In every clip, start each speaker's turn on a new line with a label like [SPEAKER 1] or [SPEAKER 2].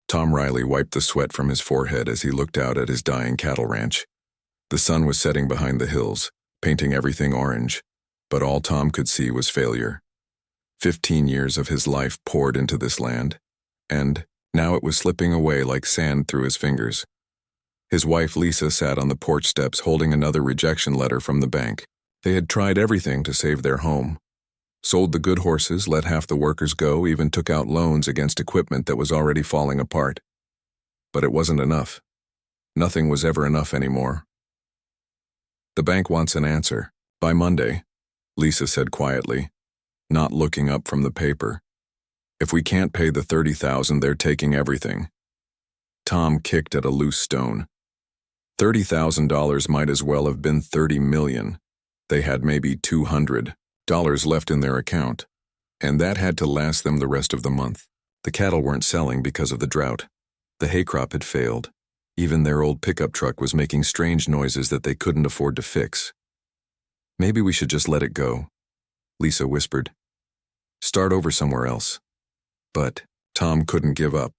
[SPEAKER 1] Tom Riley wiped the sweat from his forehead as he looked out at his dying cattle ranch. The sun was setting behind the hills, painting everything orange, but all Tom could see was failure. 15 years of his life poured into this land, and now it was slipping away like sand through his fingers. His wife Lisa sat on the porch steps holding another rejection letter from the bank. They had tried everything to save their home. Sold the good horses, let half the workers go, even took out loans against equipment that was already falling apart. But it wasn't enough. Nothing was ever enough anymore. The bank wants an answer. By Monday, Lisa said quietly, not looking up from the paper. If we can't pay the $30,000, they're taking everything. Tom kicked at a loose stone. $30,000 might as well have been $30 million. They had maybe $200 left in their account, and that had to last them the rest of the month. The cattle weren't selling because of the drought. The hay crop had failed. Even their old pickup truck was making strange noises that they couldn't afford to fix. Maybe we should just let it go, Lisa whispered. Start over somewhere else. But Tom couldn't give up.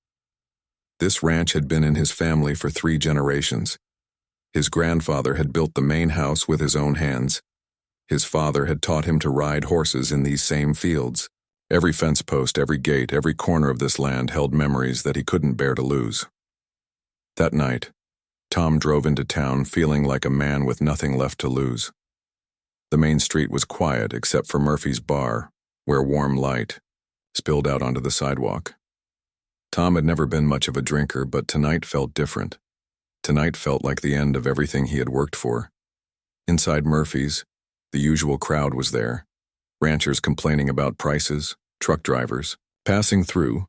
[SPEAKER 1] This ranch had been in his family for 3 generations. His grandfather had built the main house with his own hands. His father had taught him to ride horses in these same fields. Every fence post, every gate, every corner of this land held memories that he couldn't bear to lose. That night, Tom drove into town feeling like a man with nothing left to lose. The main street was quiet except for Murphy's bar, where warm light spilled out onto the sidewalk. Tom had never been much of a drinker, but tonight felt different. Tonight felt like the end of everything he had worked for. Inside Murphy's, the usual crowd was there. Ranchers complaining about prices, truck drivers, passing through,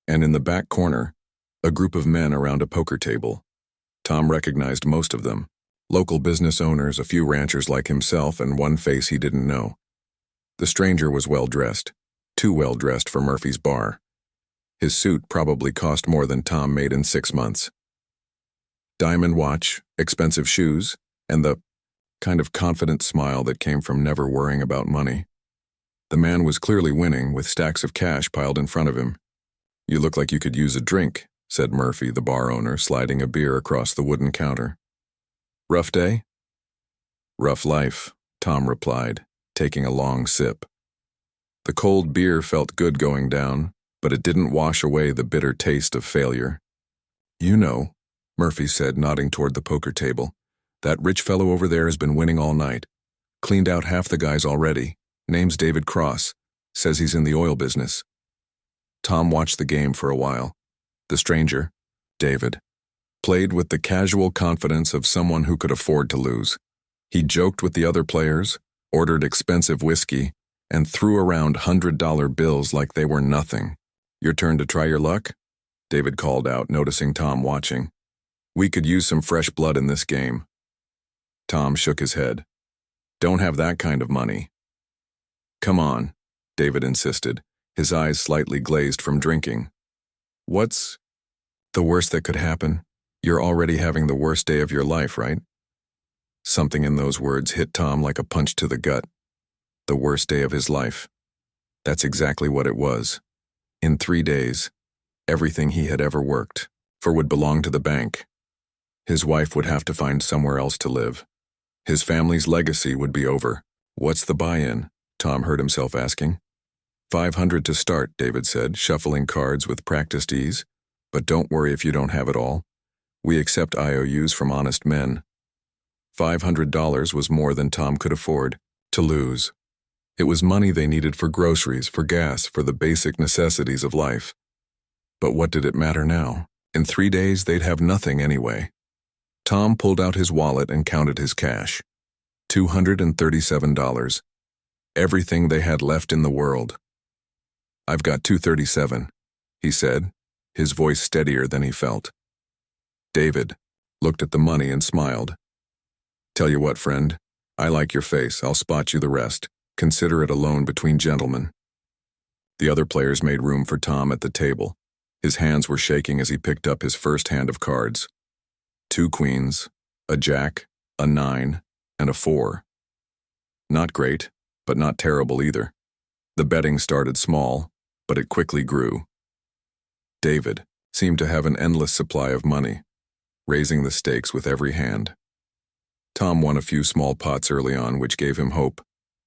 [SPEAKER 1] and in the back corner, a group of men around a poker table. Tom recognized most of them. Local business owners, a few ranchers like himself, and one face he didn't know. The stranger was well-dressed, too well-dressed for Murphy's bar. His suit probably cost more than Tom made in 6 months. Diamond watch, expensive shoes, and the kind of confident smile that came from never worrying about money. The man was clearly winning, with stacks of cash piled in front of him. You look like you could use a drink, said Murphy, the bar owner, sliding a beer across the wooden counter. Rough day? Rough life, Tom replied, taking a long sip. The cold beer felt good going down, but it didn't wash away the bitter taste of failure. You know, Murphy said, nodding toward the poker table, that rich fellow over there has been winning all night. Cleaned out half the guys already. Name's David Cross. Says he's in the oil business. Tom watched the game for a while. The stranger, David, played with the casual confidence of someone who could afford to lose. He joked with the other players, ordered expensive whiskey, and threw around $100 bills like they were nothing. Your turn to try your luck? David called out, noticing Tom watching. We could use some fresh blood in this game. Tom shook his head. Don't have that kind of money. Come on, David insisted, his eyes slightly glazed from drinking. What's the worst that could happen? You're already having the worst day of your life, right? Something in those words hit Tom like a punch to the gut. The worst day of his life. That's exactly what it was. In 3 days, everything he had ever worked for would belong to the bank. His wife would have to find somewhere else to live. His family's legacy would be over. What's the buy-in? Tom heard himself asking. $500 to start, David said, shuffling cards with practiced ease. But don't worry if you don't have it all. We accept IOUs from honest men. $500 was more than Tom could afford to lose. It was money they needed for groceries, for gas, for the basic necessities of life. But what did it matter now? In 3 days, they'd have nothing anyway. Tom pulled out his wallet and counted his cash. $237. Everything they had left in the world. I've got $237, he said, his voice steadier than he felt. David looked at the money and smiled. Tell you what, friend, I like your face. I'll spot you the rest. Consider it a loan between gentlemen. The other players made room for Tom at the table. His hands were shaking as he picked up his first hand of cards. 2 queens, a jack, a 9, and a 4. Not great, but not terrible either. The betting started small, but it quickly grew. David, seemed to have an endless supply of money, raising the stakes with every hand. Tom won a few small pots early on, which gave him hope,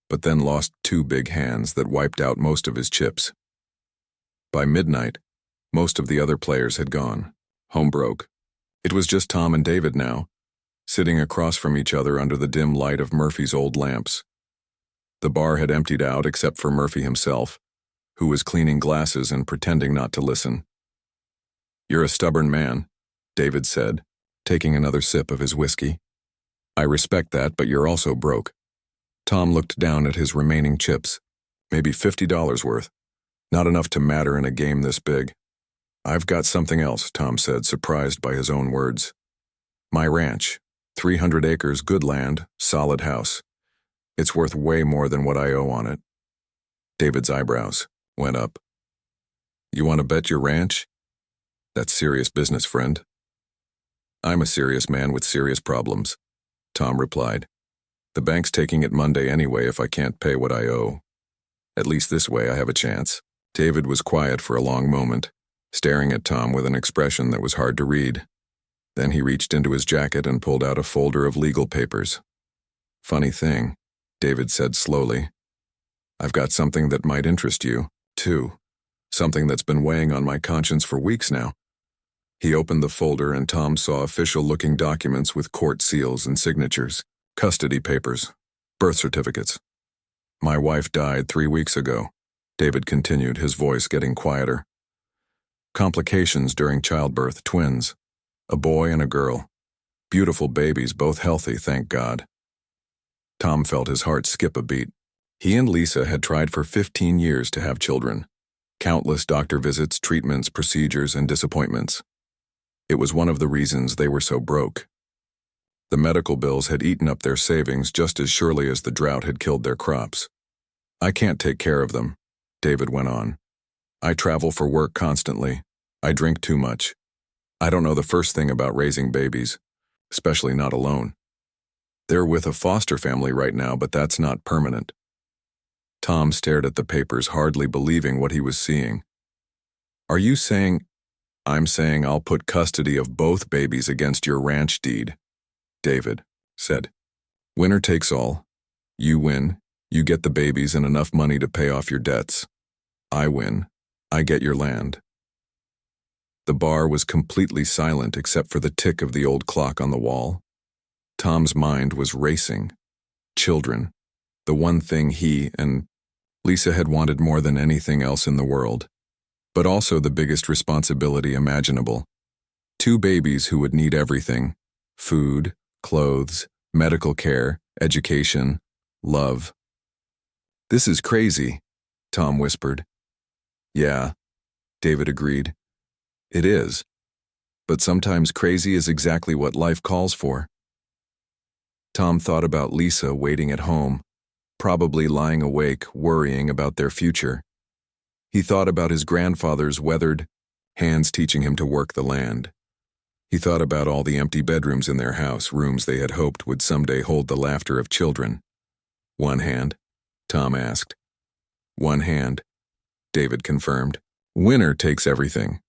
[SPEAKER 1] but then lost 2 big hands that wiped out most of his chips. By midnight, most of the other players had gone, home broke. It was just Tom and David now, sitting across from each other under the dim light of Murphy's old lamps. The bar had emptied out except for Murphy himself, who was cleaning glasses and pretending not to listen. "You're a stubborn man," David said, taking another sip of his whiskey. "I respect that, but you're also broke." Tom looked down at his remaining chips, maybe $50 worth. Not enough to matter in a game this big. "I've got something else," Tom said, surprised by his own words. "My ranch, 300 acres, good land, solid house. It's worth way more than what I owe on it." David's eyebrows went up. "You want to bet your ranch? That's serious business, friend." "I'm a serious man with serious problems," Tom replied. "The bank's taking it Monday anyway if I can't pay what I owe. At least this way I have a chance." David was quiet for a long moment, staring at Tom with an expression that was hard to read. Then he reached into his jacket and pulled out a folder of legal papers. "Funny thing," David said slowly. "I've got something that might interest you, too. Something that's been weighing on my conscience for weeks now." He opened the folder and Tom saw official-looking documents with court seals and signatures, custody papers, birth certificates. "My wife died 3 weeks ago," David continued, his voice getting quieter. "Complications during childbirth, twins. A boy and a girl. Beautiful babies, both healthy, thank God." Tom felt his heart skip a beat. He and Lisa had tried for 15 years to have children. Countless doctor visits, treatments, procedures, and disappointments. It was one of the reasons they were so broke. The medical bills had eaten up their savings just as surely as the drought had killed their crops. "I can't take care of them," David went on. "I travel for work constantly. I drink too much. I don't know the first thing about raising babies, especially not alone. They're with a foster family right now, but that's not permanent." Tom stared at the papers, hardly believing what he was seeing. "Are you saying—" "I'm saying I'll put custody of both babies against your ranch deed," David said. "Winner takes all. You win, you get the babies and enough money to pay off your debts. I win, I get your land." The bar was completely silent except for the tick of the old clock on the wall. Tom's mind was racing. Children, the one thing he and Lisa had wanted more than anything else in the world, but also the biggest responsibility imaginable. 2 babies who would need everything: food, clothes, medical care, education, love. "This is crazy," Tom whispered. "Yeah," David agreed. "It is. But sometimes crazy is exactly what life calls for." Tom thought about Lisa waiting at home, probably lying awake, worrying about their future. He thought about his grandfather's weathered hands teaching him to work the land. He thought about all the empty bedrooms in their house, rooms they had hoped would someday hold the laughter of children. "One hand?" Tom asked. "One hand," David confirmed. "Winner takes everything."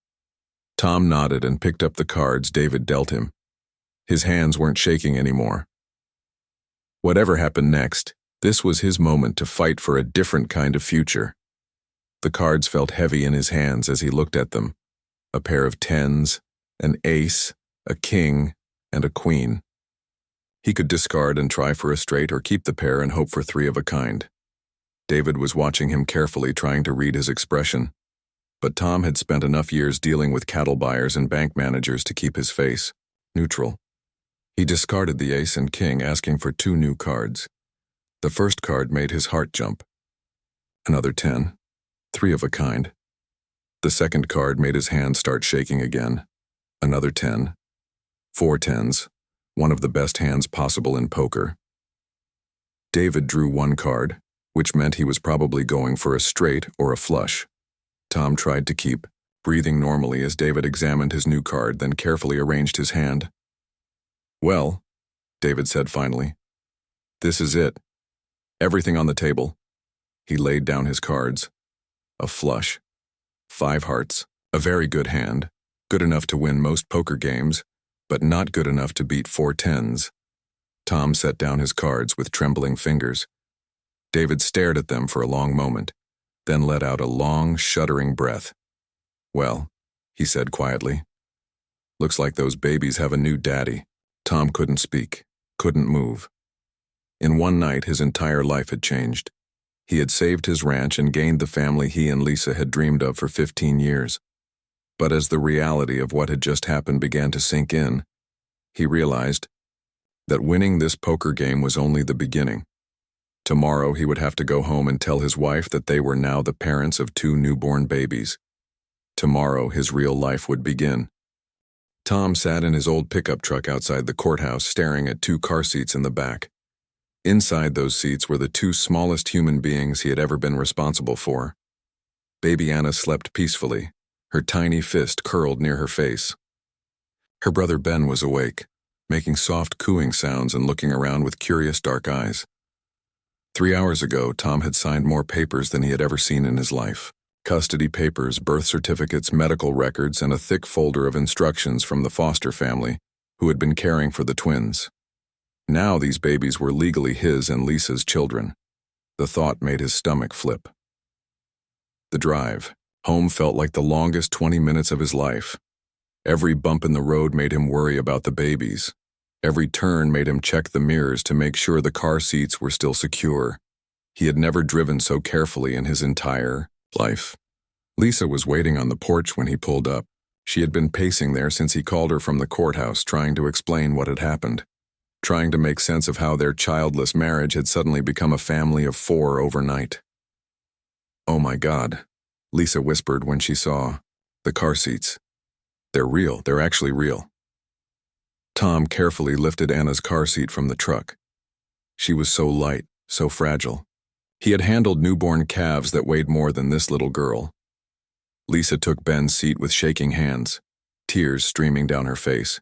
[SPEAKER 1] Tom nodded and picked up the cards David dealt him. His hands weren't shaking anymore. Whatever happened next, this was his moment to fight for a different kind of future. The cards felt heavy in his hands as he looked at them. A pair of 10s, an ace, a king, and a queen. He could discard and try for a straight or keep the pair and hope for 3 of a kind. David was watching him carefully, trying to read his expression. But Tom had spent enough years dealing with cattle buyers and bank managers to keep his face neutral. He discarded the ace and king, asking for 2 new cards. The first card made his heart jump. Another 10, 3 of a kind. The second card made his hand start shaking again. Another 10, 4 10s, one of the best hands possible in poker. David drew 1 card, which meant he was probably going for a straight or a flush. Tom tried to keep breathing normally as David examined his new card, then carefully arranged his hand. "Well," David said finally, "this is it. Everything on the table." He laid down his cards. A flush. 5 hearts. A very good hand. Good enough to win most poker games, but not good enough to beat 4 10s. Tom set down his cards with trembling fingers. David stared at them for a long moment, then let out a long, shuddering breath. "Well," he said quietly, "looks like those babies have a new daddy." Tom couldn't speak, couldn't move. In one night, his entire life had changed. He had saved his ranch and gained the family he and Lisa had dreamed of for 15 years. But as the reality of what had just happened began to sink in, he realized that winning this poker game was only the beginning. Tomorrow he would have to go home and tell his wife that they were now the parents of 2 newborn babies. Tomorrow his real life would begin. Tom sat in his old pickup truck outside the courthouse, staring at 2 car seats in the back. Inside those seats were the 2 smallest human beings he had ever been responsible for. Baby Anna slept peacefully, her tiny fist curled near her face. Her brother Ben was awake, making soft cooing sounds and looking around with curious dark eyes. 3 hours ago, Tom had signed more papers than he had ever seen in his life. Custody papers, birth certificates, medical records, and a thick folder of instructions from the foster family who had been caring for the twins. Now these babies were legally his and Lisa's children. The thought made his stomach flip. The drive home felt like the longest 20 minutes of his life. Every bump in the road made him worry about the babies. Every turn made him check the mirrors to make sure the car seats were still secure. He had never driven so carefully in his entire life. Lisa was waiting on the porch when he pulled up. She had been pacing there since he called her from the courthouse, trying to explain what had happened, trying to make sense of how their childless marriage had suddenly become a family of 4 overnight. "Oh my God," Lisa whispered when she saw the car seats. "They're real. They're actually real." Tom carefully lifted Anna's car seat from the truck. She was so light, so fragile. He had handled newborn calves that weighed more than this little girl. Lisa took Ben's seat with shaking hands, tears streaming down her face.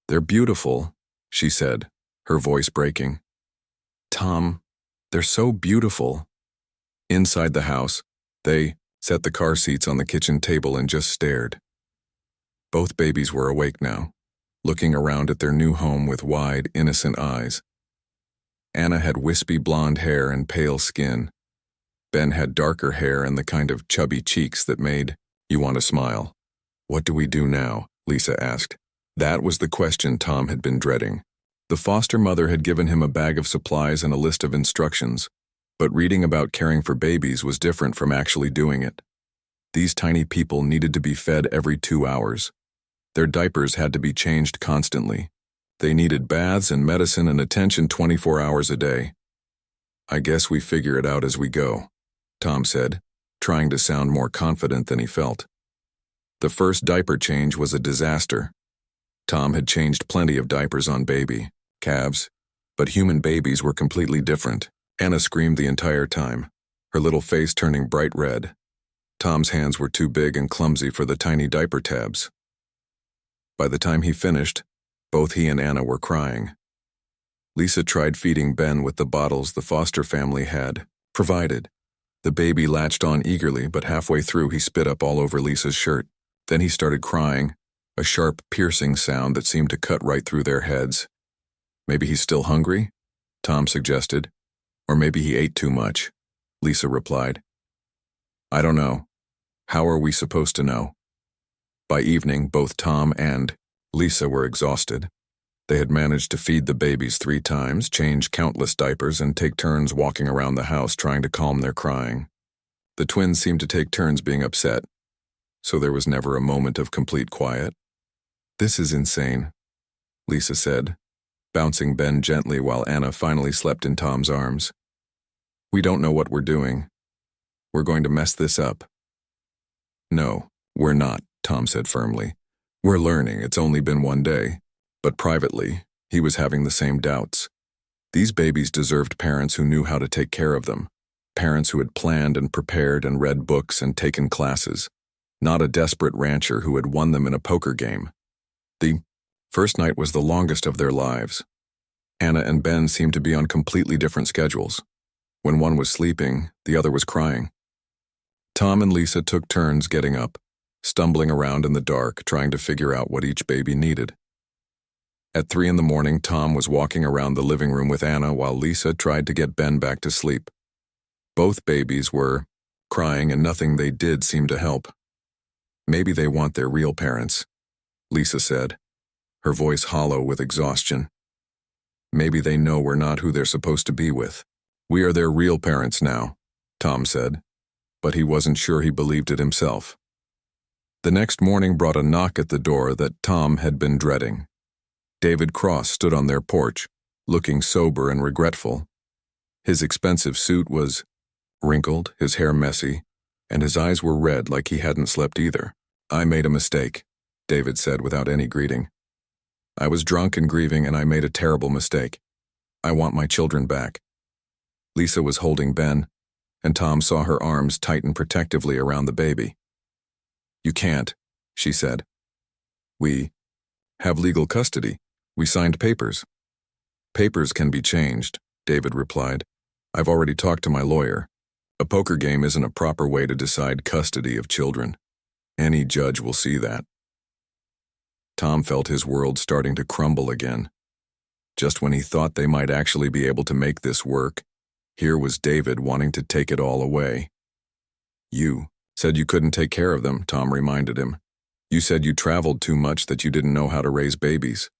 [SPEAKER 1] "They're beautiful," she said, her voice breaking. "Tom, they're so beautiful." Inside the house, they set the car seats on the kitchen table and just stared. Both babies were awake now, looking around at their new home with wide, innocent eyes. Anna had wispy blonde hair and pale skin. Ben had darker hair and the kind of chubby cheeks that made you want to smile. "What do we do now?" Lisa asked. That was the question Tom had been dreading. The foster mother had given him a bag of supplies and a list of instructions, but reading about caring for babies was different from actually doing it. These tiny people needed to be fed every 2 hours. Their diapers had to be changed constantly. They needed baths and medicine and attention 24 hours a day. "I guess we figure it out as we go," Tom said, trying to sound more confident than he felt. The first diaper change was a disaster. Tom had changed plenty of diapers on baby calves, but human babies were completely different. Anna screamed the entire time, her little face turning bright red. Tom's hands were too big and clumsy for the tiny diaper tabs. By the time he finished, both he and Anna were crying. Lisa tried feeding Ben with the bottles the foster family had provided. The baby latched on eagerly, but halfway through he spit up all over Lisa's shirt. Then he started crying, a sharp, piercing sound that seemed to cut right through their heads. "Maybe he's still hungry?" Tom suggested. "Or maybe he ate too much," Lisa replied. "I don't know. How are we supposed to know?" By evening, both Tom and Lisa were exhausted. They had managed to feed the babies 3 times, change countless diapers, and take turns walking around the house trying to calm their crying. The twins seemed to take turns being upset, so there was never a moment of complete quiet. "This is insane," Lisa said, bouncing Ben gently while Anna finally slept in Tom's arms. "We don't know what we're doing. We're going to mess this up." "No, we're not," Tom said firmly. "We're learning. It's only been 1 day." But privately, he was having the same doubts. These babies deserved parents who knew how to take care of them, parents who had planned and prepared and read books and taken classes, not a desperate rancher who had won them in a poker game. The first night was the longest of their lives. Anna and Ben seemed to be on completely different schedules. When one was sleeping, the other was crying. Tom and Lisa took turns getting up, stumbling around in the dark, trying to figure out what each baby needed. At 3 in the morning, Tom was walking around the living room with Anna while Lisa tried to get Ben back to sleep. Both babies were crying and nothing they did seemed to help. "Maybe they want their real parents," Lisa said, her voice hollow with exhaustion. "Maybe they know we're not who they're supposed to be with." "We are their real parents now," Tom said, but he wasn't sure he believed it himself. The next morning brought a knock at the door that Tom had been dreading. David Cross stood on their porch, looking sober and regretful. His expensive suit was wrinkled, his hair messy, and his eyes were red like he hadn't slept either. "I made a mistake," David said without any greeting. "I was drunk and grieving and I made a terrible mistake. I want my children back." Lisa was holding Ben, and Tom saw her arms tighten protectively around the baby. "You can't," she said. "We have legal custody. We signed papers." "Papers can be changed," David replied. "I've already talked to my lawyer. A poker game isn't a proper way to decide custody of children. Any judge will see that." Tom felt his world starting to crumble again. Just when he thought they might actually be able to make this work, here was David wanting to take it all away. "You said you couldn't take care of them," Tom reminded him. "You said you traveled too much that you didn't know how to raise babies."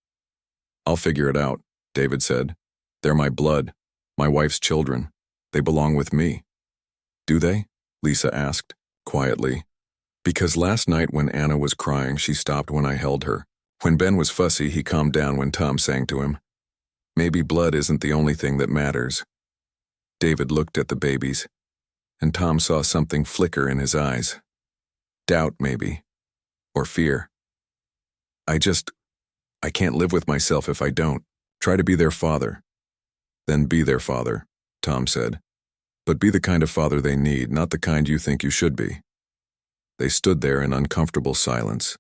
[SPEAKER 1] "I'll figure it out," David said. "They're my blood, my wife's children. They belong with me." "Do they?" Lisa asked, quietly. "Because last night when Anna was crying, she stopped when I held her. When Ben was fussy, he calmed down when Tom sang to him. Maybe blood isn't the only thing that matters." David looked at the babies, and Tom saw something flicker in his eyes. Doubt, maybe. Or fear. I can't live with myself if I don't. Try to be their father." "Then be their father," Tom said. "But be the kind of father they need, not the kind you think you should be." They stood there in uncomfortable silence.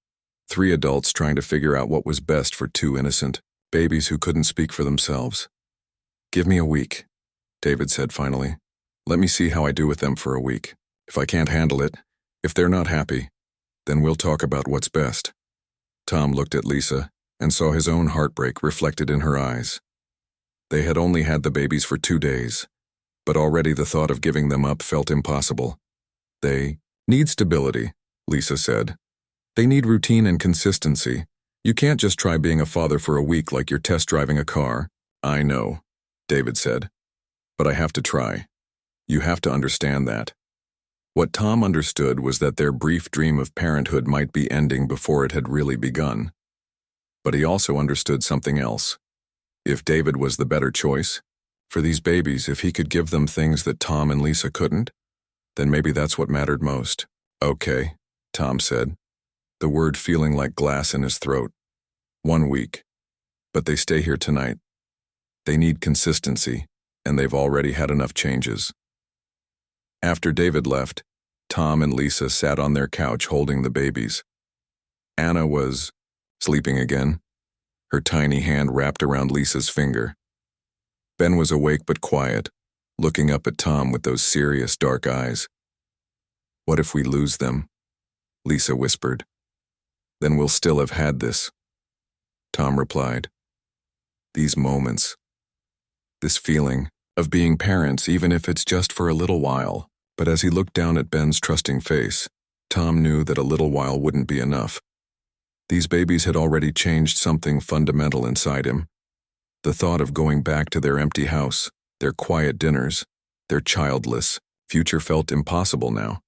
[SPEAKER 1] 3 adults trying to figure out what was best for 2 innocent babies who couldn't speak for themselves. "Give me a week," David said finally. "Let me see how I do with them for a week. If I can't handle it, if they're not happy, then we'll talk about what's best." Tom looked at Lisa and saw his own heartbreak reflected in her eyes. They had only had the babies for 2 days, but already the thought of giving them up felt impossible. "They need stability," Lisa said. "They need routine and consistency. You can't just try being a father for a week like you're test driving a car." "I know," David said. "But I have to try. You have to understand that." What Tom understood was that their brief dream of parenthood might be ending before it had really begun. But he also understood something else. If David was the better choice, for these babies, if he could give them things that Tom and Lisa couldn't, then maybe that's what mattered most. "Okay," Tom said, the word feeling like glass in his throat. 1 week. But they stay here tonight. They need consistency, and they've already had enough changes. After David left, Tom and Lisa sat on their couch holding the babies. Anna was sleeping again, her tiny hand wrapped around Lisa's finger. Ben was awake but quiet, looking up at Tom with those serious dark eyes. "What if we lose them?" Lisa whispered. "Then we'll still have had this," Tom replied. "These moments, this feeling of being parents, even if it's just for a little while." But as he looked down at Ben's trusting face, Tom knew that a little while wouldn't be enough. These babies had already changed something fundamental inside him. The thought of going back to their empty house, their quiet dinners, their childless future felt impossible now.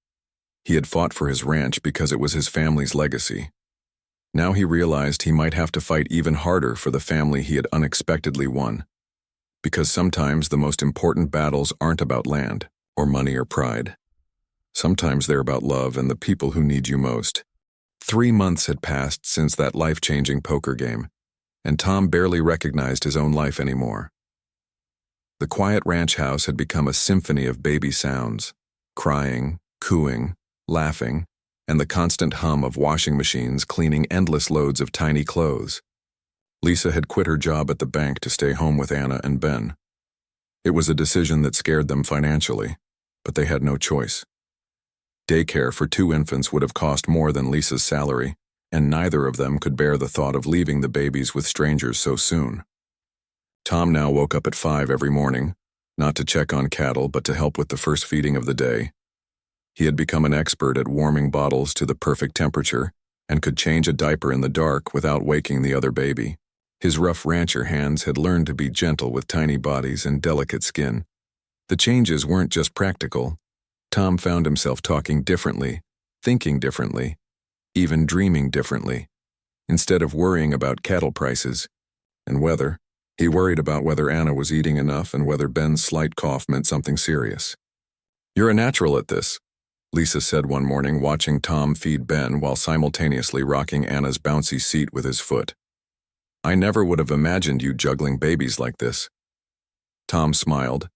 [SPEAKER 1] He had fought for his ranch because it was his family's legacy. Now he realized he might have to fight even harder for the family he had unexpectedly won. Because sometimes the most important battles aren't about land, or money or pride. Sometimes they're about love and the people who need you most. 3 months had passed since that life-changing poker game, and Tom barely recognized his own life anymore. The quiet ranch house had become a symphony of baby sounds, crying, cooing, laughing, and the constant hum of washing machines cleaning endless loads of tiny clothes. Lisa had quit her job at the bank to stay home with Anna and Ben. It was a decision that scared them financially, but they had no choice. Daycare for 2 infants would have cost more than Lisa's salary, and neither of them could bear the thought of leaving the babies with strangers so soon. Tom now woke up at 5 every morning, not to check on cattle but to help with the first feeding of the day. He had become an expert at warming bottles to the perfect temperature and could change a diaper in the dark without waking the other baby. His rough rancher hands had learned to be gentle with tiny bodies and delicate skin. The changes weren't just practical. Tom found himself talking differently, thinking differently, even dreaming differently. Instead of worrying about cattle prices and weather, he worried about whether Anna was eating enough and whether Ben's slight cough meant something serious. "You're a natural at this," Lisa said one morning, watching Tom feed Ben while simultaneously rocking Anna's bouncy seat with his foot. "I never would have imagined you juggling babies like this." Tom smiled,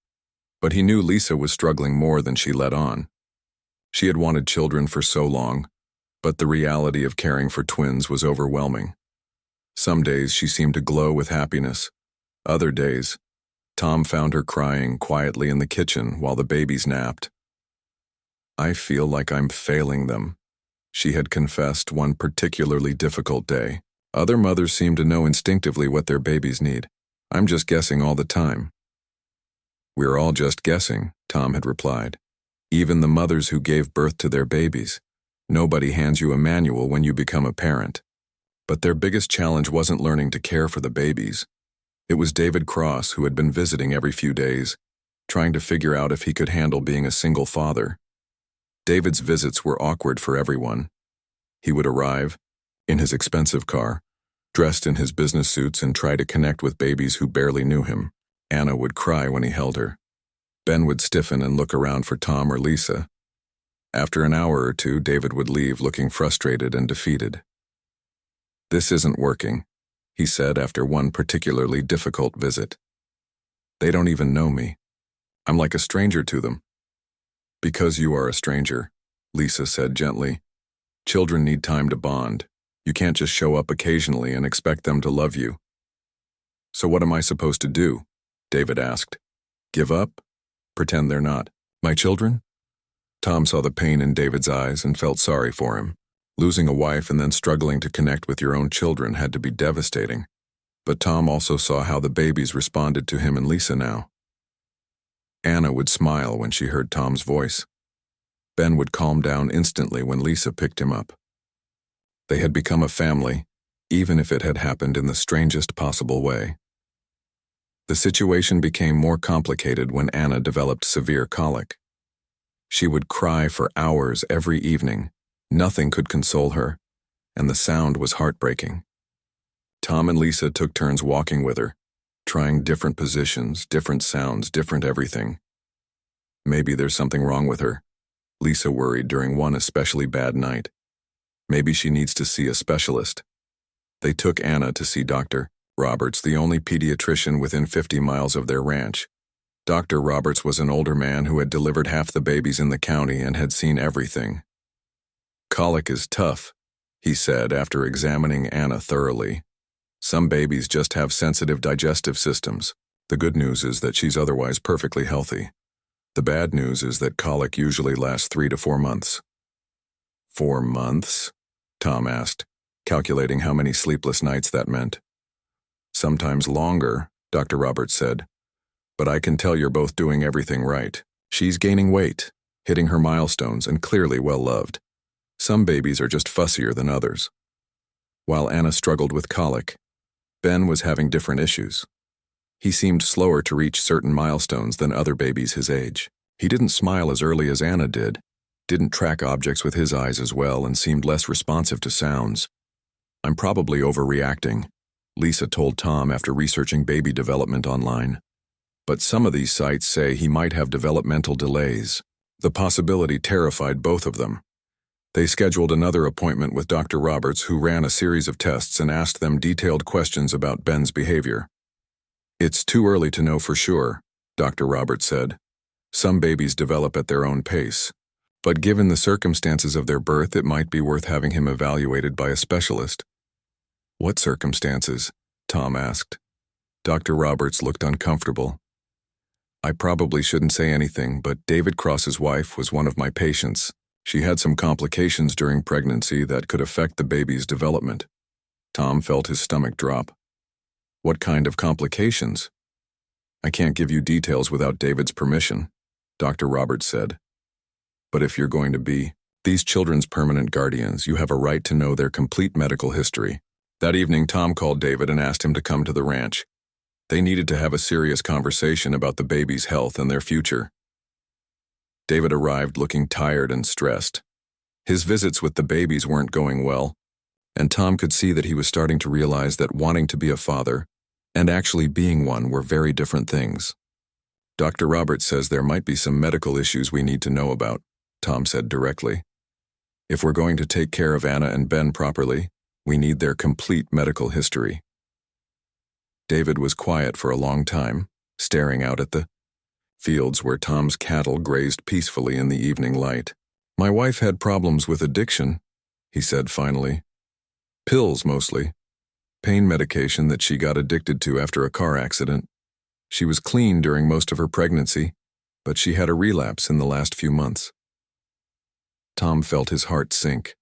[SPEAKER 1] but he knew Lisa was struggling more than she let on. She had wanted children for so long, but the reality of caring for twins was overwhelming. Some days she seemed to glow with happiness. Other days, Tom found her crying quietly in the kitchen while the babies napped. "I feel like I'm failing them," she had confessed one particularly difficult day. "Other mothers seem to know instinctively what their babies need. I'm just guessing all the time." "We're all just guessing," Tom had replied. "Even the mothers who gave birth to their babies. Nobody hands you a manual when you become a parent." But their biggest challenge wasn't learning to care for the babies. It was David Cross, who had been visiting every few days, trying to figure out if he could handle being a single father. David's visits were awkward for everyone. He would arrive, in his expensive car, dressed in his business suits, and try to connect with babies who barely knew him. Anna would cry when he held her. Ben would stiffen and look around for Tom or Lisa. After an hour or two, David would leave looking frustrated and defeated. "This isn't working," he said after one particularly difficult visit. "They don't even know me. I'm like a stranger to them." "Because you are a stranger," Lisa said gently. "Children need time to bond. You can't just show up occasionally and expect them to love you." "So what am I supposed to do?" David asked. "Give up? Pretend they're not my children?" Tom saw the pain in David's eyes and felt sorry for him. Losing a wife and then struggling to connect with your own children had to be devastating. But Tom also saw how the babies responded to him and Lisa now. Anna would smile when she heard Tom's voice. Ben would calm down instantly when Lisa picked him up. They had become a family, even if it had happened in the strangest possible way. The situation became more complicated when Anna developed severe colic. She would cry for hours every evening. Nothing could console her, and the sound was heartbreaking. Tom and Lisa took turns walking with her, trying different positions, different sounds, different everything. "Maybe there's something wrong with her," Lisa worried during one especially bad night. "Maybe she needs to see a specialist." They took Anna to see Dr. Roberts, the only pediatrician within 50 miles of their ranch. Dr. Roberts was an older man who had delivered half the babies in the county and had seen everything. "Colic is tough," he said after examining Anna thoroughly. "Some babies just have sensitive digestive systems. The good news is that she's otherwise perfectly healthy. The bad news is that colic usually lasts 3 to 4 months. 4 months? Tom asked, calculating how many sleepless nights that meant. "Sometimes longer," Dr. Roberts said. "But I can tell you're both doing everything right. She's gaining weight, hitting her milestones, and clearly well-loved. Some babies are just fussier than others." While Anna struggled with colic, Ben was having different issues. He seemed slower to reach certain milestones than other babies his age. He didn't smile as early as Anna didn't track objects with his eyes as well, and seemed less responsive to sounds. "I'm probably overreacting," Lisa told Tom after researching baby development online. "But some of these sites say he might have developmental delays." The possibility terrified both of them. They scheduled another appointment with Dr. Roberts, who ran a series of tests and asked them detailed questions about Ben's behavior. "It's too early to know for sure," Dr. Roberts said. "Some babies develop at their own pace. But given the circumstances of their birth, it might be worth having him evaluated by a specialist." "What circumstances?" Tom asked. Dr. Roberts looked uncomfortable. "I probably shouldn't say anything, but David Cross's wife was one of my patients. She had some complications during pregnancy that could affect the baby's development. Tom felt his stomach drop. What kind of complications? I can't give you details without David's permission, Dr. Roberts said. But if you're going to be these children's permanent guardians, you have a right to know their complete medical history. That evening, Tom called David and asked him to come to the ranch. They needed to have a serious conversation about the baby's health and their future. David arrived looking tired and stressed. His visits with the babies weren't going well, and Tom could see that he was starting to realize that wanting to be a father and actually being one were very different things. Dr. Roberts says there might be some medical issues we need to know about, Tom said directly. If we're going to take care of Anna and Ben properly, we need their complete medical history. David was quiet for a long time, staring out at the fields where Tom's cattle grazed peacefully in the evening light. My wife had problems with addiction, he said finally. Pills mostly. Pain medication that she got addicted to after a car accident. She was clean during most of her pregnancy, but she had a relapse in the last few months. Tom felt his heart sink.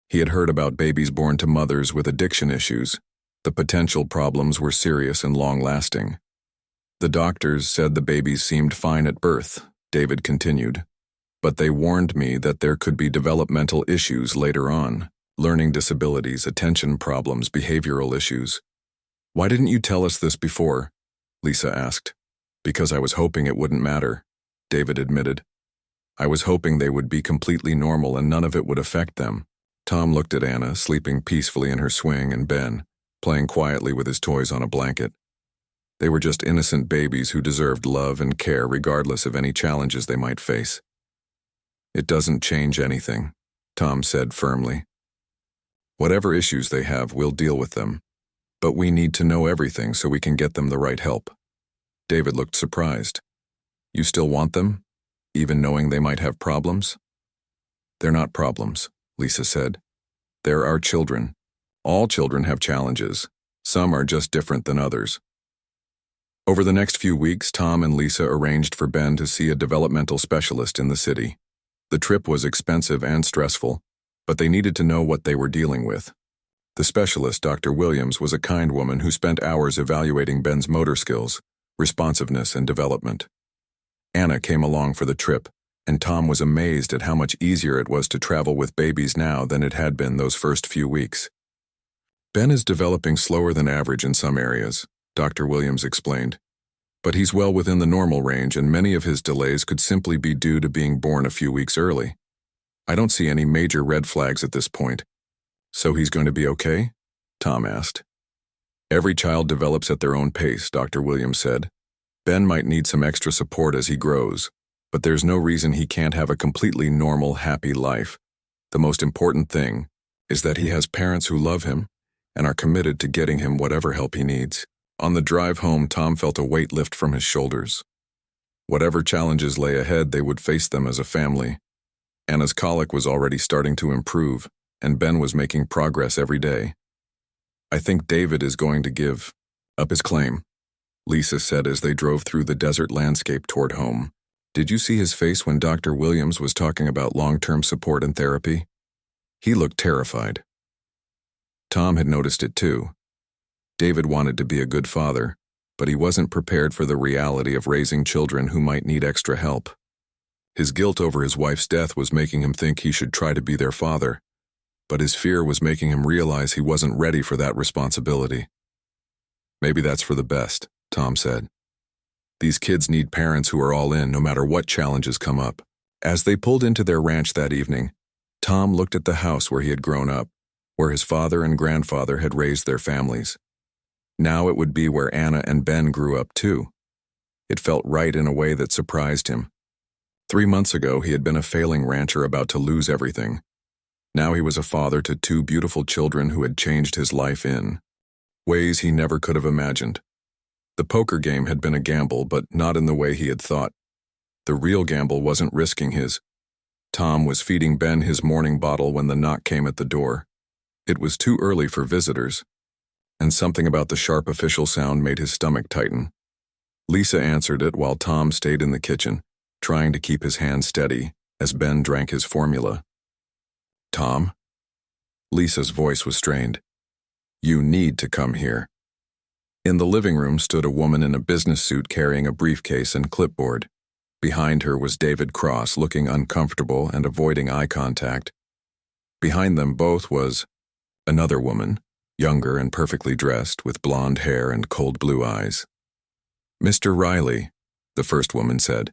[SPEAKER 1] He had heard about babies born to mothers with addiction issues. The potential problems were serious and long-lasting. The doctors said the babies seemed fine at birth, David continued. But they warned me that there could be developmental issues later on, learning disabilities, attention problems, behavioral issues. Why didn't you tell us this before? Lisa asked. Because I was hoping it wouldn't matter, David admitted. I was hoping they would be completely normal and none of it would affect them. Tom looked at Anna, sleeping peacefully in her swing, and Ben, playing quietly with his toys on a blanket. They were just innocent babies who deserved love and care regardless of any challenges they might face. It doesn't change anything, Tom said firmly. Whatever issues they have, we'll deal with them. But we need to know everything so we can get them the right help. David looked surprised. You still want them, even knowing they might have problems? They're not problems, Lisa said. They're our children. All children have challenges. Some are just different than others. Over the next few weeks, Tom and Lisa arranged for Ben to see a developmental specialist in the city. The trip was expensive and stressful, but they needed to know what they were dealing with. The specialist, Dr. Williams, was a kind woman who spent hours evaluating Ben's motor skills, responsiveness, and development. Anna came along for the trip, and Tom was amazed at how much easier it was to travel with babies now than it had been those first few weeks. Ben is developing slower than average in some areas, Dr. Williams explained. But he's well within the normal range, and many of his delays could simply be due to being born a few weeks early. I don't see any major red flags at this point. So he's going to be okay? Tom asked. Every child develops at their own pace, Dr. Williams said. Ben might need some extra support as he grows, but there's no reason he can't have a completely normal, happy life. The most important thing is that he has parents who love him and are committed to getting him whatever help he needs. On the drive home, Tom felt a weight lift from his shoulders. Whatever challenges lay ahead, they would face them as a family. Anna's colic was already starting to improve, and Ben was making progress every day. I think David is going to give up his claim, Lisa said as they drove through the desert landscape toward home. Did you see his face when Dr. Williams was talking about long-term support and therapy? He looked terrified. Tom had noticed it too. David wanted to be a good father, but he wasn't prepared for the reality of raising children who might need extra help. His guilt over his wife's death was making him think he should try to be their father, but his fear was making him realize he wasn't ready for that responsibility. Maybe that's for the best, Tom said. These kids need parents who are all in no matter what challenges come up. As they pulled into their ranch that evening, Tom looked at the house where he had grown up, where his father and grandfather had raised their families. Now it would be where Anna and Ben grew up too. It felt right in a way that surprised him. 3 months ago, he had been a failing rancher about to lose everything. Now he was a father to 2 beautiful children who had changed his life in ways he never could have imagined. The poker game had been a gamble, but not in the way he had thought. The real gamble wasn't risking his. Tom was feeding Ben his morning bottle when the knock came at the door. It was too early for visitors, and something about the sharp official sound made his stomach tighten. Lisa answered it while Tom stayed in the kitchen, trying to keep his hand steady as Ben drank his formula. "Tom?" Lisa's voice was strained. "You need to come here." In the living room stood a woman in a business suit carrying a briefcase and clipboard. Behind her was David Cross, looking uncomfortable and avoiding eye contact. Behind them both was another woman, younger and perfectly dressed, with blonde hair and cold blue eyes. "Mr. Riley," the first woman said.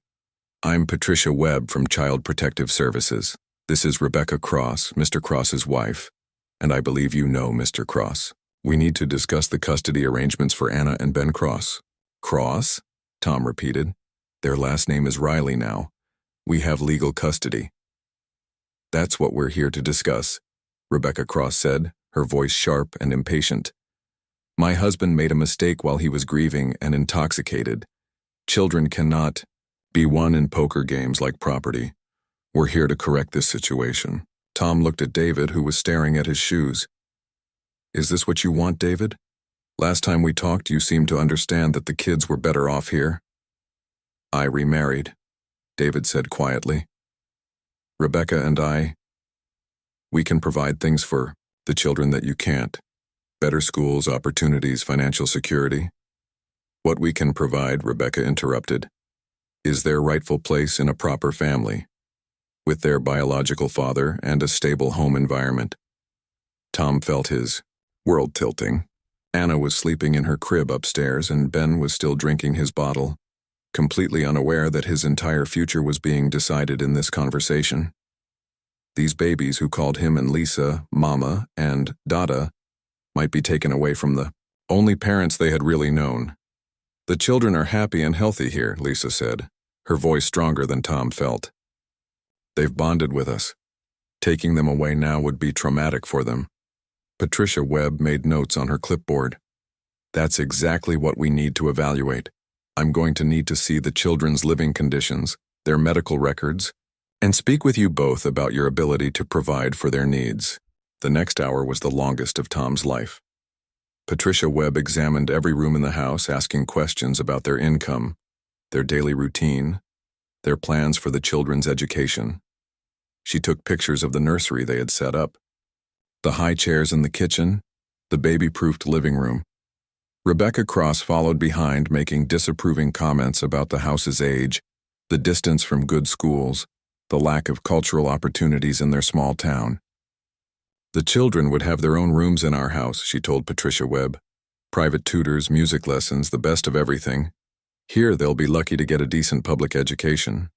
[SPEAKER 1] "I'm Patricia Webb from Child Protective Services. This is Rebecca Cross, Mr. Cross's wife, and I believe you know Mr. Cross. We need to discuss the custody arrangements for Anna and Ben Cross." "Cross?" Tom repeated. "Their last name is Riley now. We have legal custody." "That's what we're here to discuss," Rebecca Cross said, her voice sharp and impatient. "My husband made a mistake while he was grieving and intoxicated. Children cannot be won in poker games like property. We're here to correct this situation." Tom looked at David, who was staring at his shoes. "Is this what you want, David? Last time we talked, you seemed to understand that the kids were better off here." "I remarried," David said quietly. "Rebecca and we can provide things for the children that you can't. Better schools, opportunities, financial security." "What we can provide," Rebecca interrupted, "is their rightful place in a proper family, with their biological father and a stable home environment." Tom felt his world tilting. Anna was sleeping in her crib upstairs, and Ben was still drinking his bottle, completely unaware that his entire future was being decided in this conversation. These babies who called him and Lisa Mama and Dada might be taken away from the only parents they had really known. "The children are happy and healthy here," Lisa said, her voice stronger than Tom felt. "They've bonded with us. Taking them away now would be traumatic for them." Patricia Webb made notes on her clipboard. "That's exactly what we need to evaluate. I'm going to need to see the children's living conditions, their medical records, and speak with you both about your ability to provide for their needs." The next hour was the longest of Tom's life. Patricia Webb examined every room in the house, asking questions about their income, their daily routine, their plans for the children's education. She took pictures of the nursery they had set up, the high chairs in the kitchen, the baby-proofed living room. Rebecca Cross followed behind, making disapproving comments about the house's age, the distance from good schools, the lack of cultural opportunities in their small town. "The children would have their own rooms in our house," she told Patricia Webb. "Private tutors, music lessons, the best of everything. Here they'll be lucky to get a decent public education."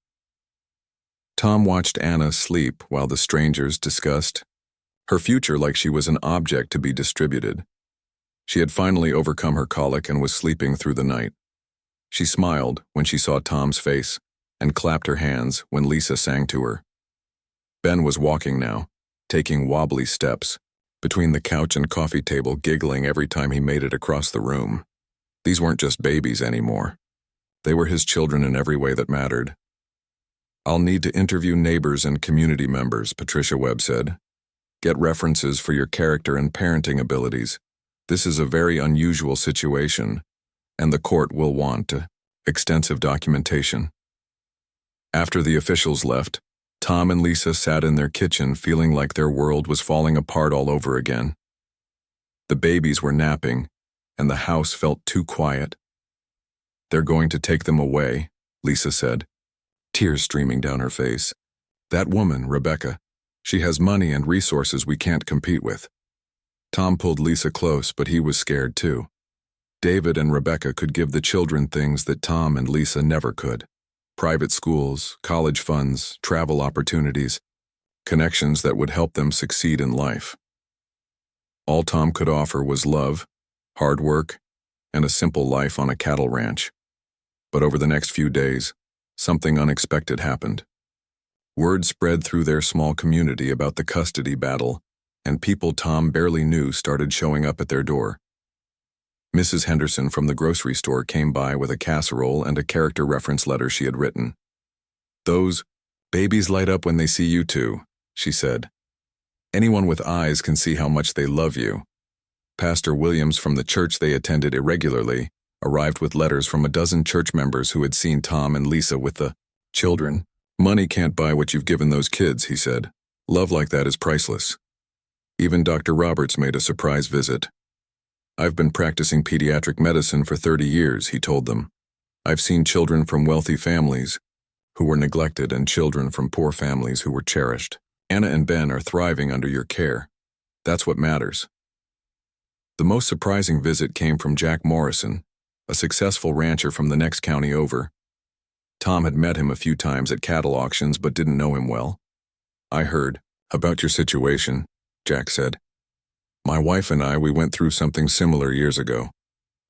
[SPEAKER 1] Tom watched Anna sleep while the strangers discussed her future like she was an object to be distributed. She had finally overcome her colic and was sleeping through the night. She smiled when she saw Tom's face and clapped her hands when Lisa sang to her. Ben was walking now, taking wobbly steps, between the couch and coffee table, giggling every time he made it across the room. These weren't just babies anymore. They were his children in every way that mattered. "I'll need to interview neighbors and community members," Patricia Webb said. "Get references for your character and parenting abilities. This is a very unusual situation, and the court will want extensive documentation." After the officials left, Tom and Lisa sat in their kitchen feeling like their world was falling apart all over again. The babies were napping, and the house felt too quiet. "They're going to take them away," Lisa said, tears streaming down her face. "That woman, Rebecca, she has money and resources we can't compete with." Tom pulled Lisa close, but he was scared too. David and Rebecca could give the children things that Tom and Lisa never could. Private schools, college funds, travel opportunities, connections that would help them succeed in life. All Tom could offer was love, hard work, and a simple life on a cattle ranch. But over the next few days, something unexpected happened. Word spread through their small community about the custody battle, and people Tom barely knew started showing up at their door. Mrs. Henderson from the grocery store came by with a casserole and a character reference letter she had written. "Those babies light up when they see you two," she said. "Anyone with eyes can see how much they love you." Pastor Williams from the church they attended irregularly arrived with letters from a dozen church members who had seen Tom and Lisa with the children. Money can't buy what you've given those kids, he said. Love like that is priceless. Even Dr. Roberts made a surprise visit. I've been practicing pediatric medicine for 30 years, he told them. I've seen children from wealthy families who were neglected and children from poor families who were cherished. Anna and Ben are thriving under your care. That's what matters. The most surprising visit came from Jack Morrison, a successful rancher from the next county over. Tom had met him a few times at cattle auctions but didn't know him well. I heard about your situation, Jack said. My wife and we went through something similar years ago.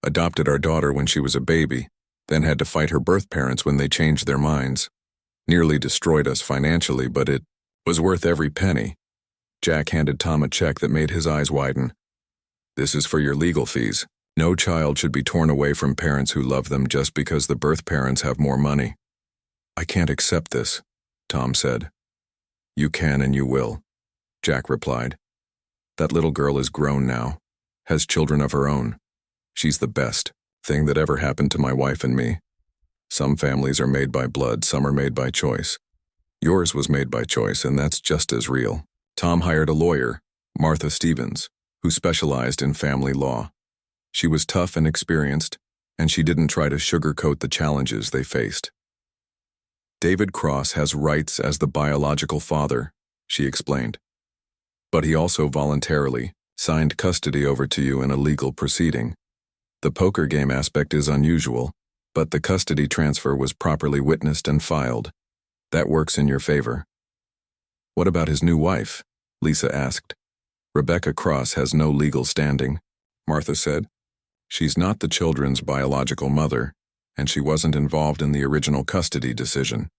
[SPEAKER 1] Adopted our daughter when she was a baby, then had to fight her birth parents when they changed their minds. Nearly destroyed us financially, but it was worth every penny. Jack handed Tom a check that made his eyes widen. This is for your legal fees. No child should be torn away from parents who love them just because the birth parents have more money. I can't accept this, Tom said. You can and you will, Jack replied. That little girl is grown now, has children of her own. She's the best thing that ever happened to my wife and me. Some families are made by blood, some are made by choice. Yours was made by choice, and that's just as real. Tom hired a lawyer, Martha Stevens, who specialized in family law. She was tough and experienced, and she didn't try to sugarcoat the challenges they faced. David Cross has rights as the biological father, she explained. But he also voluntarily signed custody over to you in a legal proceeding. The poker game aspect is unusual, but the custody transfer was properly witnessed and filed. That works in your favor. What about his new wife? Lisa asked. Rebecca Cross has no legal standing, Martha said. She's not the children's biological mother, and she wasn't involved in the original custody decision.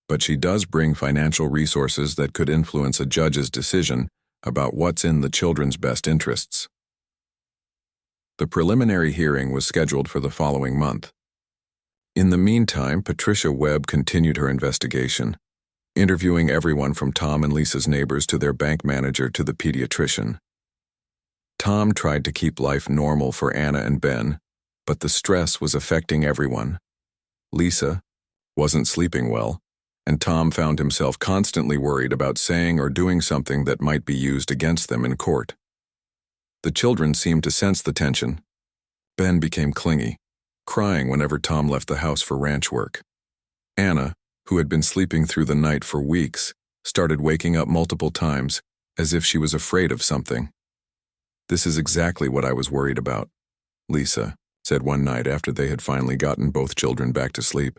[SPEAKER 1] But she does bring financial resources that could influence a judge's decision about what's in the children's best interests. The preliminary hearing was scheduled for the following month. In the meantime, Patricia Webb continued her investigation, interviewing everyone from Tom and Lisa's neighbors to their bank manager to the pediatrician. Tom tried to keep life normal for Anna and Ben, but the stress was affecting everyone. Lisa wasn't sleeping well, and Tom found himself constantly worried about saying or doing something that might be used against them in court. The children seemed to sense the tension. Ben became clingy, crying whenever Tom left the house for ranch work. Anna, who had been sleeping through the night for weeks, started waking up multiple times, as if she was afraid of something. This is exactly what I was worried about, Lisa said one night after they had finally gotten both children back to sleep.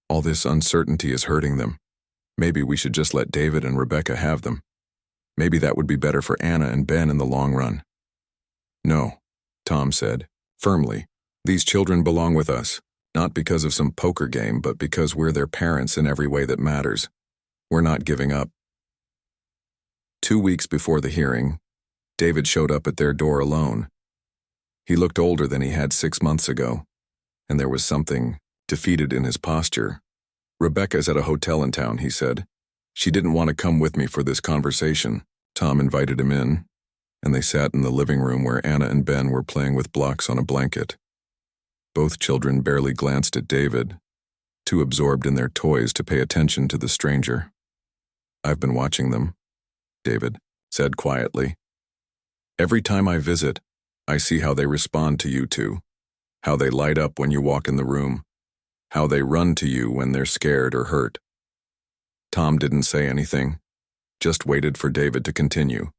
[SPEAKER 1] All this uncertainty is hurting them. Maybe we should just let David and Rebecca have them. Maybe that would be better for Anna and Ben in the long run. No, Tom said, firmly. These children belong with us, not because of some poker game, but because we're their parents in every way that matters. We're not giving up. 2 weeks before the hearing, David showed up at their door alone. He looked older than he had 6 months ago, and there was something defeated in his posture. Rebecca's at a hotel in town, he said. She didn't want to come with me for this conversation. Tom invited him in, and they sat in the living room where Anna and Ben were playing with blocks on a blanket. Both children barely glanced at David, too absorbed in their toys to pay attention to the stranger. I've been watching them, David said quietly. Every time I visit, I see how they respond to you two, how they light up when you walk in the room, how they run to you when they're scared or hurt. Tom didn't say anything, just waited for David to continue.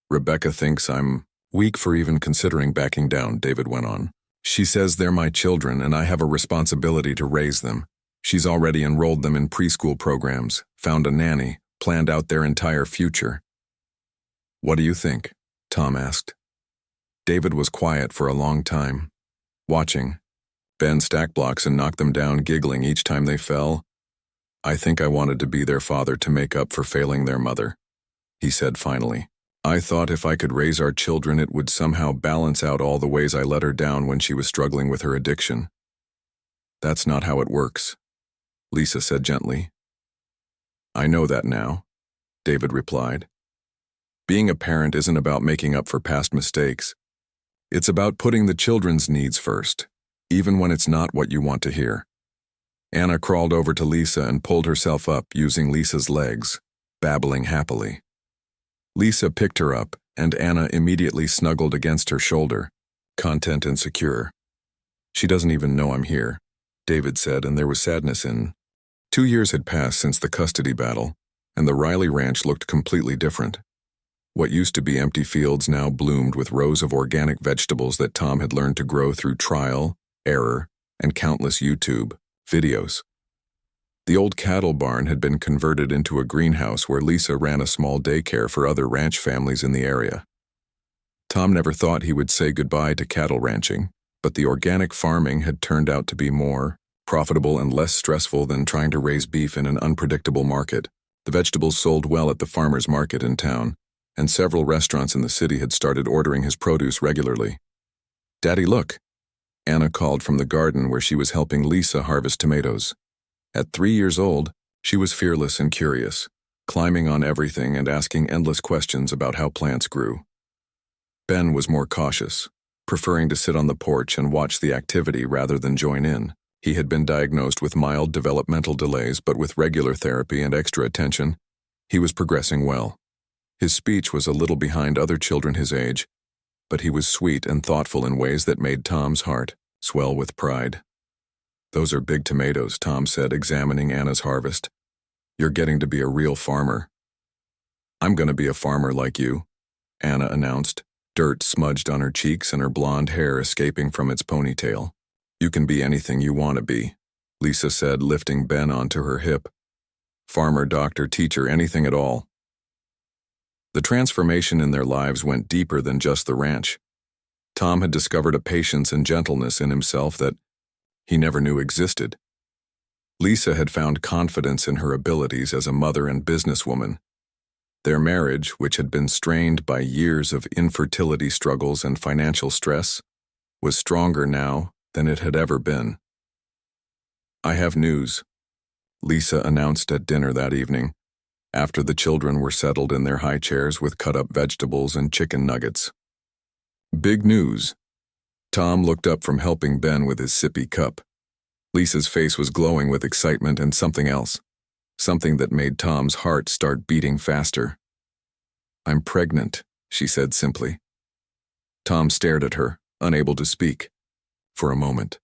[SPEAKER 1] Rebecca thinks I'm weak for even considering backing down, David went on. She says they're my children and I have a responsibility to raise them. She's already enrolled them in preschool programs, found a nanny, planned out their entire future. What do you think? Tom asked. David was quiet for a long time, watching. Ben stacked blocks and knocked them down, giggling each time they fell. I think I wanted to be their father to make up for failing their mother, he said finally. I thought if I could raise our children, it would somehow balance out all the ways I let her down when she was struggling with her addiction. That's not how it works, Lisa said gently. I know that now, David replied. Being a parent isn't about making up for past mistakes. It's about putting the children's needs first, even when it's not what you want to hear. Anna crawled over to Lisa and pulled herself up using Lisa's legs, babbling happily. Lisa picked her up, and Anna immediately snuggled against her shoulder, content and secure. "She doesn't even know I'm here," David said, and there was sadness in. 2 years had passed since the custody battle, and the Riley ranch looked completely different. What used to be empty fields now bloomed with rows of organic vegetables that Tom had learned to grow through trial, error, and countless YouTube videos. The old cattle barn had been converted into a greenhouse where Lisa ran a small daycare for other ranch families in the area. Tom never thought he would say goodbye to cattle ranching, but the organic farming had turned out to be more profitable and less stressful than trying to raise beef in an unpredictable market. The vegetables sold well at the farmer's market in town, and several restaurants in the city had started ordering his produce regularly. "Daddy, look!" Anna called from the garden where she was helping Lisa harvest tomatoes. At 3 years old, she was fearless and curious, climbing on everything and asking endless questions about how plants grew. Ben was more cautious, preferring to sit on the porch and watch the activity rather than join in. He had been diagnosed with mild developmental delays, but with regular therapy and extra attention, he was progressing well. His speech was a little behind other children his age, but he was sweet and thoughtful in ways that made Tom's heart swell with pride. "Those are big tomatoes," Tom said, examining Anna's harvest. "You're getting to be a real farmer." "I'm going to be a farmer like you," Anna announced, dirt smudged on her cheeks and her blonde hair escaping from its ponytail. "You can be anything you want to be," Lisa said, lifting Ben onto her hip. "Farmer, doctor, teacher, anything at all." The transformation in their lives went deeper than just the ranch. Tom had discovered a patience and gentleness in himself that he never knew existed. Lisa had found confidence in her abilities as a mother and businesswoman. Their marriage, which had been strained by years of infertility struggles and financial stress, was stronger now than it had ever been. "I have news," Lisa announced at dinner that evening, after the children were settled in their high chairs with cut-up vegetables and chicken nuggets. "Big news." Tom looked up from helping Ben with his sippy cup. Lisa's face was glowing with excitement and something else, something that made Tom's heart start beating faster. "I'm pregnant," she said simply. Tom stared at her, unable to speak, for a moment.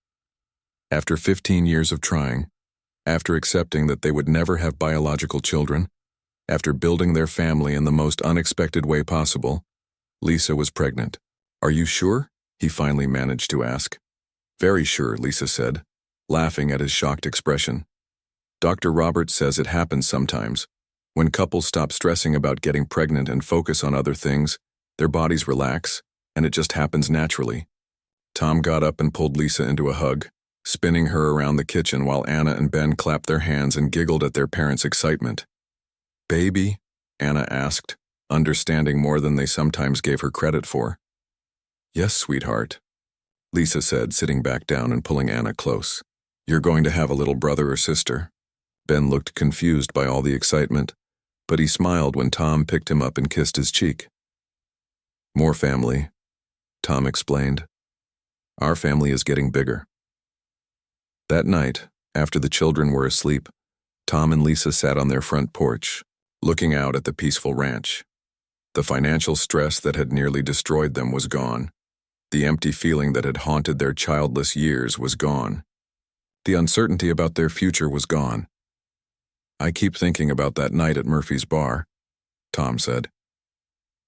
[SPEAKER 1] After 15 years of trying, after accepting that they would never have biological children, after building their family in the most unexpected way possible, Lisa was pregnant. "Are you sure?" he finally managed to ask. "Very sure," Lisa said, laughing at his shocked expression. "Dr. Roberts says it happens sometimes. When couples stop stressing about getting pregnant and focus on other things, their bodies relax, and it just happens naturally." Tom got up and pulled Lisa into a hug, spinning her around the kitchen while Anna and Ben clapped their hands and giggled at their parents' excitement. "Baby?" Anna asked, understanding more than they sometimes gave her credit for. "Yes, sweetheart," Lisa said, sitting back down and pulling Anna close. "You're going to have a little brother or sister." Ben looked confused by all the excitement, but he smiled when Tom picked him up and kissed his cheek. "More family," Tom explained. "Our family is getting bigger." That night, after the children were asleep, Tom and Lisa sat on their front porch, looking out at the peaceful ranch. The financial stress that had nearly destroyed them was gone. The empty feeling that had haunted their childless years was gone. The uncertainty about their future was gone. "I keep thinking about that night at Murphy's bar," Tom said.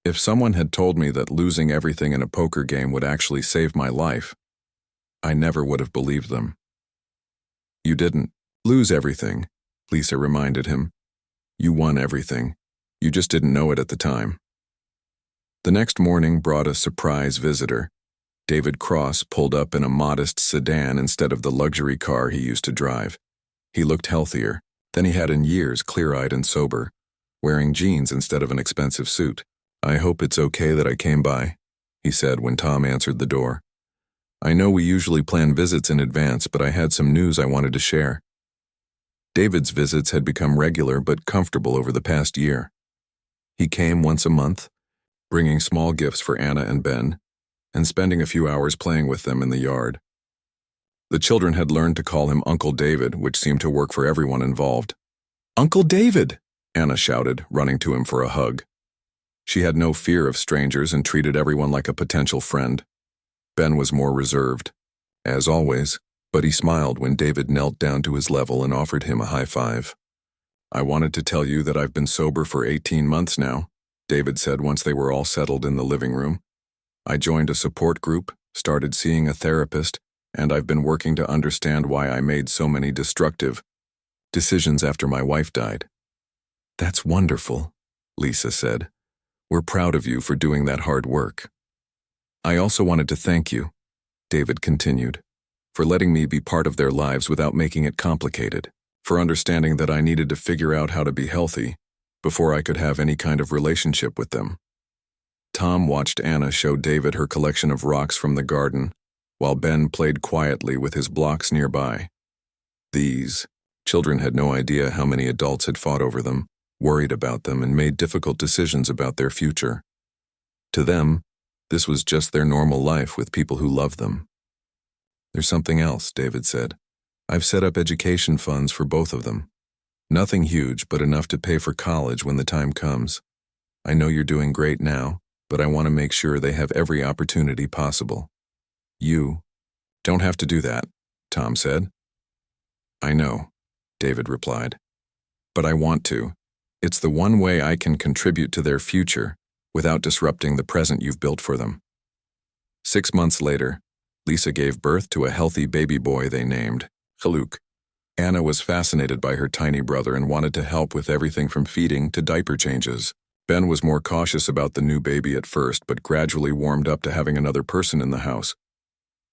[SPEAKER 1] "If someone had told me that losing everything in a poker game would actually save my life, I never would have believed them." "You didn't lose everything," Lisa reminded him. "You won everything. You just didn't know it at the time." The next morning brought a surprise visitor. David Cross pulled up in a modest sedan instead of the luxury car he used to drive. He looked healthier than he had in years, clear-eyed and sober, wearing jeans instead of an expensive suit. "I hope it's okay that I came by," he said when Tom answered the door. "I know we usually plan visits in advance, but I had some news I wanted to share." David's visits had become regular but comfortable over the past year. He came once a month, bringing small gifts for Anna and Ben, and spending a few hours playing with them in the yard. The children had learned to call him Uncle David, which seemed to work for everyone involved. "Uncle David!" Anna shouted, running to him for a hug. She had no fear of strangers and treated everyone like a potential friend. Ben was more reserved, as always, but he smiled when David knelt down to his level and offered him a high five. "I wanted to tell you that I've been sober for 18 months now," David said once they were all settled in the living room. "I joined a support group, started seeing a therapist, and I've been working to understand why I made so many destructive decisions after my wife died." "That's wonderful," Lisa said. "We're proud of you for doing that hard work." "I also wanted to thank you," David continued, "for letting me be part of their lives without making it complicated, for understanding that I needed to figure out how to be healthy before I could have any kind of relationship with them." Tom watched Anna show David her collection of rocks from the garden, while Ben played quietly with his blocks nearby. These children had no idea how many adults had fought over them, worried about them, and made difficult decisions about their future. To them, this was just their normal life with people who loved them. "There's something else," David said. "I've set up education funds for both of them. Nothing huge, but enough to pay for college when the time comes. I know you're doing great now, but I want to make sure they have every opportunity possible." "You don't have to do that," Tom said. "I know," David replied. "But I want to. It's the one way I can contribute to their future without disrupting the present you've built for them." 6 months later, Lisa gave birth to a healthy baby boy they named Chaluk. Anna was fascinated by her tiny brother and wanted to help with everything from feeding to diaper changes. Ben was more cautious about the new baby at first, but gradually warmed up to having another person in the house.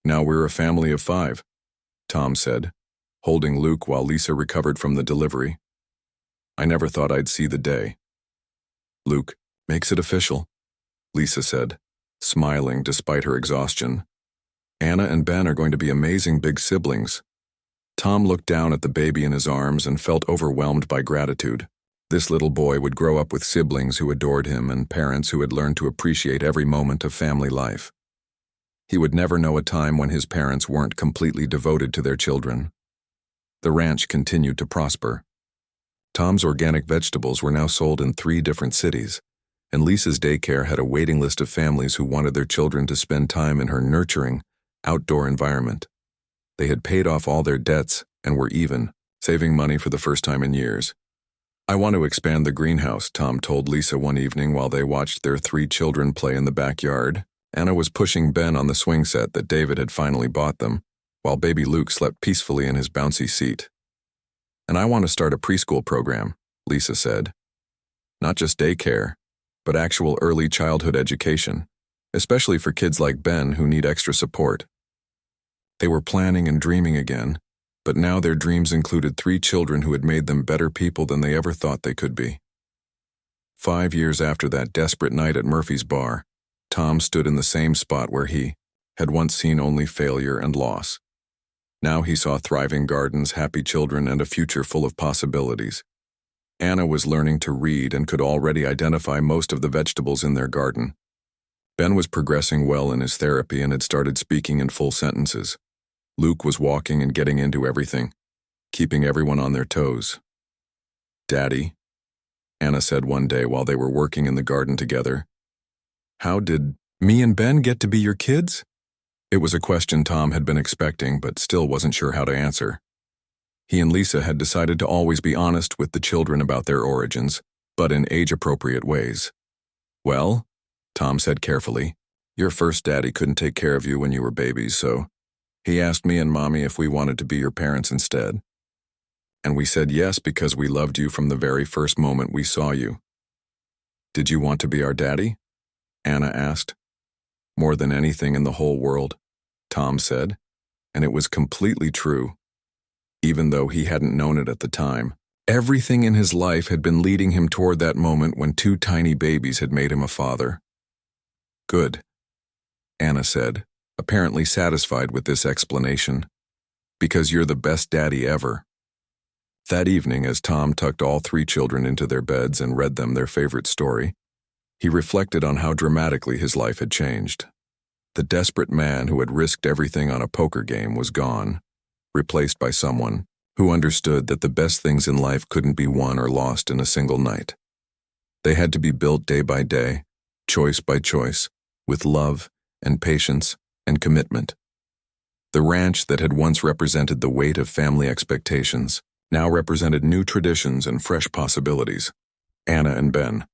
[SPEAKER 1] "Now we're a family of 5, Tom said, holding Luke while Lisa recovered from the delivery. "I never thought I'd see the day." "Luke makes it official," Lisa said, smiling despite her exhaustion. "Anna and Ben are going to be amazing big siblings." Tom looked down at the baby in his arms and felt overwhelmed by gratitude. This little boy would grow up with siblings who adored him and parents who had learned to appreciate every moment of family life. He would never know a time when his parents weren't completely devoted to their children. The ranch continued to prosper. Tom's organic vegetables were now sold in 3 different cities, and Lisa's daycare had a waiting list of families who wanted their children to spend time in her nurturing, outdoor environment. They had paid off all their debts and were even, saving money for the first time in years. "I want to expand the greenhouse," Tom told Lisa one evening while they watched their 3 children play in the backyard. Anna was pushing Ben on the swing set that David had finally bought them, while baby Luke slept peacefully in his bouncy seat. "And I want to start a preschool program," Lisa said. "Not just daycare, but actual early childhood education, especially for kids like Ben who need extra support." They were planning and dreaming again, but now their dreams included 3 children who had made them better people than they ever thought they could be. 5 years after that desperate night at Murphy's bar, Tom stood in the same spot where he had once seen only failure and loss. Now he saw thriving gardens, happy children, and a future full of possibilities. Anna was learning to read and could already identify most of the vegetables in their garden. Ben was progressing well in his therapy and had started speaking in full sentences. Luke was walking and getting into everything, keeping everyone on their toes. "Daddy," Anna said one day while they were working in the garden together, "how did me and Ben get to be your kids?" It was a question Tom had been expecting but still wasn't sure how to answer. He and Lisa had decided to always be honest with the children about their origins, but in age-appropriate ways. "Well," Tom said carefully, "your first daddy couldn't take care of you when you were babies, so he asked me and Mommy if we wanted to be your parents instead. And we said yes because we loved you from the very first moment we saw you." "Did you want to be our daddy?" Anna asked. "More than anything in the whole world," Tom said, and it was completely true. Even though he hadn't known it at the time, everything in his life had been leading him toward that moment when 2 tiny babies had made him a father. "Good," Anna said, apparently satisfied with this explanation, "because you're the best daddy ever." That evening, as Tom tucked all 3 children into their beds and read them their favorite story, he reflected on how dramatically his life had changed. The desperate man who had risked everything on a poker game was gone, replaced by someone who understood that the best things in life couldn't be won or lost in a single night. They had to be built day by day, choice by choice, with love and patience and commitment. The ranch that had once represented the weight of family expectations now represented new traditions and fresh possibilities. Anna and Ben,